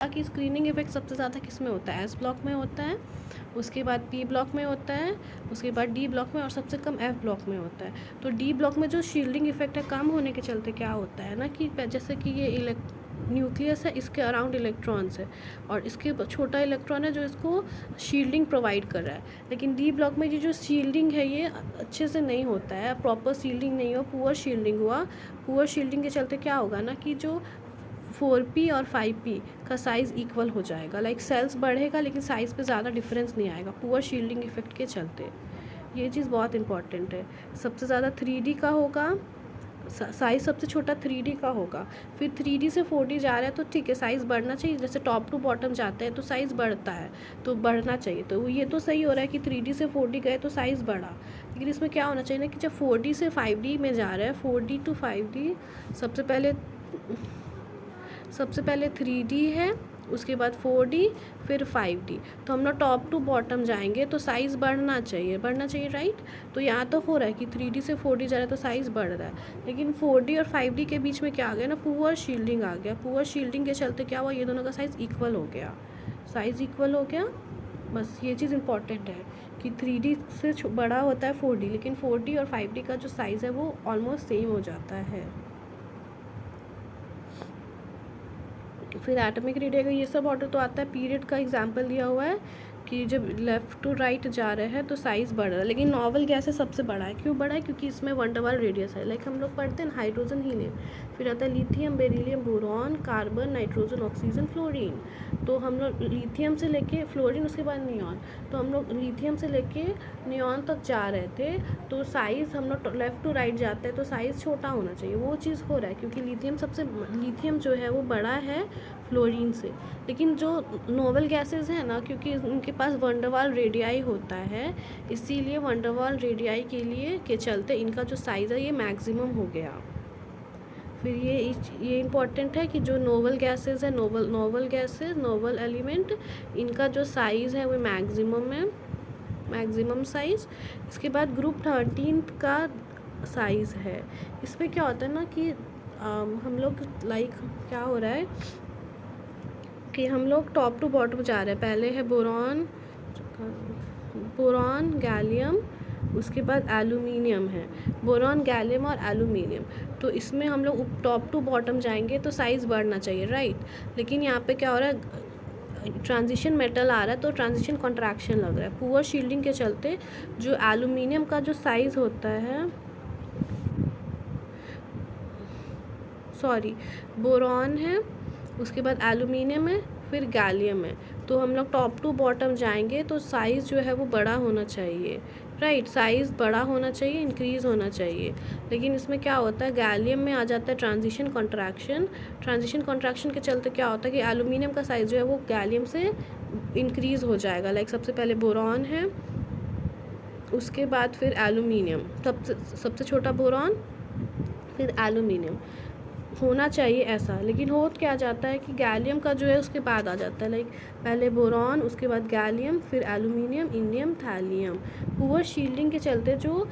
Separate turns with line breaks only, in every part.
कि screening effect सबसे ज़्यादा किस में होता है, एस ब्लॉक में होता है, उसके बाद पी ब्लॉक में होता है, उसके बाद डी ब्लॉक में और सबसे कम एफ ब्लॉक में होता है। तो डी ब्लॉक में जो शील्डिंग इफेक्ट है कम होने के चलते क्या होता है ना कि जैसे कि ये न्यूक्लियस है, इसके अराउंड इलेक्ट्रॉन्स है और इसके छोटा इलेक्ट्रॉन है जो इसको शील्डिंग प्रोवाइड कर रहा है। लेकिन डी ब्लॉक में ये जो शील्डिंग है ये अच्छे से नहीं होता है, प्रॉपर शील्डिंग नहीं हो, पुअर शील्डिंग हुआ। पुअर शील्डिंग के चलते क्या होगा ना कि जो 4p और 5p का साइज़ इक्वल हो जाएगा, लाइक सेल्स बढ़ेगा लेकिन साइज़ पे ज़्यादा डिफरेंस नहीं आएगा पुअर शील्डिंग इफेक्ट के चलते। ये चीज़ बहुत इंपॉर्टेंट है। सबसे ज़्यादा 3D का होगा, साइज़ सबसे छोटा 3D का होगा। फिर 3D से 4D जा रहा है तो ठीक है, साइज़ बढ़ना चाहिए, जैसे टॉप टू बॉटम जाते हैं तो साइज़ बढ़ता है, तो बढ़ना चाहिए। तो ये तो सही हो रहा है कि 3D से 4D गए तो साइज़ बढ़ा, लेकिन इसमें क्या होना चाहिए ना कि जब 4D से 5D में जा रहा है, 4D टू 5D, सबसे पहले 3D है, उसके बाद 4D, फिर 5D। तो हम लोग टॉप टू बॉटम जाएंगे तो साइज़ बढ़ना चाहिए राइट। तो यहाँ तो हो रहा है कि 3D से 4D जा रहा है तो साइज़ बढ़ रहा है, लेकिन 4D और 5D के बीच में क्या आ गया ना, पुअर शील्डिंग आ गया। पुअर शील्डिंग के चलते क्या हुआ, ये दोनों का साइज़ इक्वल हो गया, बस ये चीज़ इंपॉर्टेंट है कि 3D से बड़ा होता है 4D, लेकिन 4D और 5D का जो साइज़ है वो ऑलमोस्ट सेम हो जाता है। फिर एटॉमिक रेडियस का ये सब ऑर्डर तो आता है। पीरियड का एग्जांपल दिया हुआ है कि जब लेफ़्ट टू राइट जा रहे हैं तो साइज़ बढ़ रहा है, लेकिन नॉवल गैसेस सबसे बड़ा है। क्यों बड़ा है? क्योंकि इसमें वन डबल रेडियस है। लाइक हम लोग पढ़ते हैं हाइड्रोजन, हीलियम, फिर आता है lithium, beryllium, boron, carbon, nitrogen, oxygen, fluorine. तो हम लोग लिथियम से लेके फ्लोरीन, उसके बाद नियॉन, तो हम लोग लिथियम से लेके नियॉन तक जा रहे थे। तो साइज़ हम लोग लेफ़्ट टू राइट जाते हैं तो साइज़ छोटा होना चाहिए, वो चीज़ हो रहा है क्योंकि लिथियम जो है वो बड़ा है फ्लोरीन से। लेकिन जो नोबल गैसेस हैं ना, क्योंकि उनके पास वंडरवाल रेडियाई होता है, इसीलिए वंडरवाल रेडियाई के चलते इनका जो साइज़ है ये मैक्सिमम हो गया। फिर ये इम्पॉर्टेंट है कि जो नोबल गैसेस है, नोबल एलिमेंट, इनका जो साइज़ है वो मैक्सिमम है, मैक्सिमम साइज़। इसके बाद ग्रुप 13 का साइज़ है। इसमें क्या होता है ना कि हम लोग लाइक क्या हो रहा है कि हम लोग टॉप टू बॉटम जा रहे हैं। पहले है बोरॉन, गैलियम, उसके बाद एल्यूमिनियम है, बोरॉन, गैलियम और एल्यूमिनियम। तो इसमें हम लोग टॉप टू बॉटम जाएंगे तो साइज़ बढ़ना चाहिए राइट। लेकिन यहाँ पे क्या हो रहा है, ट्रांजिशन मेटल आ रहा है तो ट्रांजिशन कॉन्ट्रैक्शन लग रहा है पुअर शील्डिंग के चलते। जो एल्यूमिनियम का जो साइज़ होता है, बोरॉन है, उसके बाद एल्यूमिनियम है, फिर गैलियम है। तो हम लोग टॉप टू बॉटम जाएंगे तो साइज़ जो है वो बड़ा होना चाहिए राइट, साइज़ बड़ा होना चाहिए, इंक्रीज़ होना चाहिए। लेकिन इसमें क्या होता है, गैलियम में आ जाता है ट्रांजिशन कॉन्ट्रैक्शन के चलते क्या होता है कि एल्यूमिनियम का साइज़ जो है वो गैलियम से इंक्रीज़ हो जाएगा। लाइक सबसे पहले बोरॉन है, उसके बाद फिर एल्यूमिनियम, सबसे छोटा बोरॉन, फिर एल्यूमिनियम होना चाहिए ऐसा। लेकिन हो क्या जाता है कि गैलियम का जो है उसके बाद आ जाता है, लाइक पहले बोरॉन, उसके बाद गैलियम, फिर aluminium, indium, thallium. Poor shielding के चलते जो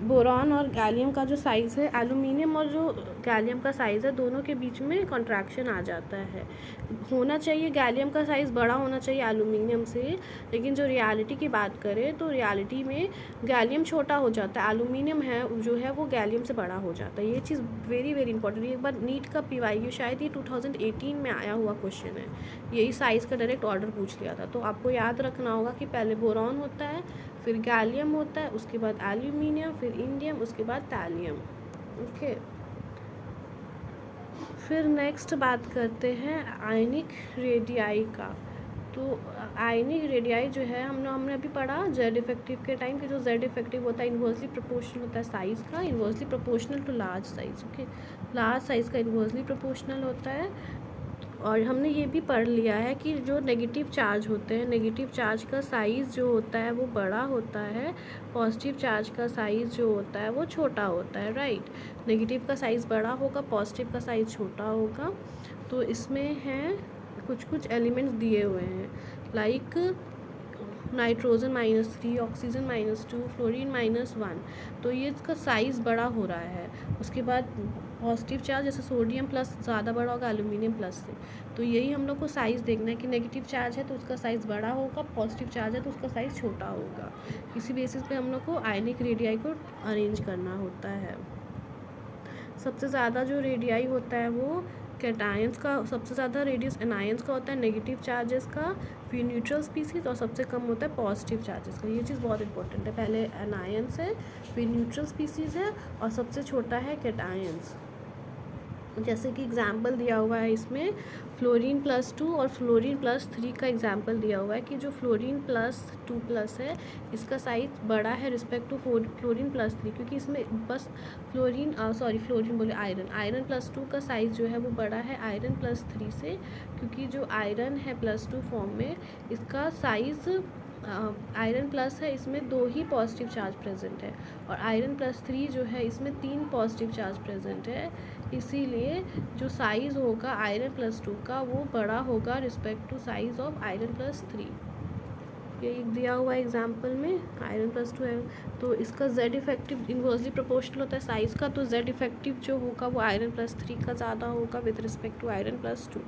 बोरॉन और गैलियम का जो साइज़ है, एल्यूमिनियम और जो गैलियम का साइज़ है, दोनों के बीच में कॉन्ट्रैक्शन आ जाता है। होना चाहिए गैलियम का साइज़ बड़ा होना चाहिए एल्यूमिनियम से, लेकिन जो रियलिटी की बात करें तो रियलिटी में गैलियम छोटा हो जाता है, एल्यूमिनियम है जो है वो गैलियम से बड़ा हो जाता है। ये चीज़ वेरी वेरी इंपॉर्टेंट। एक बार नीट का PYQ शायद ये 2018 में आया हुआ क्वेश्चन है, यही साइज़ का डायरेक्ट ऑर्डर पूछ लिया था। तो आपको याद रखना होगा कि पहले बोरॉन होता है, फिर गैलियम होता है, उसके बाद एल्यूमिनियम, फिर इंडियम, उसके बाद थैलियम। ओके, फिर नेक्स्ट बात करते हैं आयनिक रेडियाई का। तो आयनिक रेडियाई जो है हमने अभी पढ़ा जेड इफेक्टिव के टाइम कि जो जेड इफेक्टिव होता है इन्वर्सली प्रोपोर्शनल होता है साइज़ का, inversely proportional to large size. Okay, large size का इन्वर्सली प्रोपोर्शनल होता है। और हमने ये भी पढ़ लिया है कि जो नेगेटिव चार्ज होते हैं, नेगेटिव चार्ज का साइज़ जो होता है वो बड़ा होता है, पॉजिटिव चार्ज का साइज़ जो होता है वो छोटा होता है राइट। नेगेटिव का साइज़ बड़ा होगा, पॉजिटिव का साइज़ छोटा होगा। तो इसमें हैं कुछ एलिमेंट्स दिए हुए हैं, लाइक नाइट्रोजन -3, ऑक्सीजन -2, फ्लोरीन -1। तो ये इसका साइज़ बड़ा हो रहा है। उसके बाद पॉजिटिव चार्ज जैसे सोडियम प्लस ज़्यादा बड़ा होगा एल्यूमिनियम प्लस से। तो यही हम लोग को साइज़ देखना है कि नेगेटिव चार्ज है तो उसका साइज़ बड़ा होगा, पॉजिटिव चार्ज है तो उसका साइज़ छोटा होगा। इसी बेसिस पे हम लोग को आयनिक रेडियाई को अरेंज करना होता है। सबसे ज़्यादा जो रेडियाई होता है वो कैटायंस का, सबसे ज़्यादा रेडियस एनायंस का होता है, नेगेटिव चार्जेस का, फिर न्यूट्रल स्पीसीज, और सबसे कम होता है पॉजिटिव चार्जेस का। ये चीज़ बहुत इंपॉर्टेंट है। पहले एनायंस है, फिर न्यूट्रल स्पीसीज है, और सबसे छोटा है कैटायंस। जैसे कि एग्जाम्पल दिया हुआ है इसमें फ्लोरीन +2 और फ्लोरीन +3 का एग्जाम्पल दिया हुआ है कि जो फ्लोरीन +2+ है इसका साइज बड़ा है रिस्पेक्ट टू फ्लोरीन +3, क्योंकि इसमें बस फ्लोरीन बोले आयरन +2 का साइज़ जो है वो बड़ा है आयरन +3 से, क्योंकि जो आयरन है +2 फॉर्म में इसका साइज़ आयरन प्लस है, इसमें 2 ही पॉजिटिव चार्ज प्रेजेंट है, और आयरन +3 जो है इसमें 3 पॉजिटिव चार्ज प्रेजेंट है। इसीलिए जो साइज़ होगा आयरन +2 का वो बड़ा होगा respect to size of iron +3। ये दिया हुआ एग्जाम्पल में आयरन +2 है तो इसका Z इफेक्टिव इन्वर्सली प्रोपोर्शनल होता है साइज़ का, तो Z इफेक्टिव जो होगा वो आयरन +3 का ज़्यादा होगा विद रिस्पेक्ट टू आयरन +2।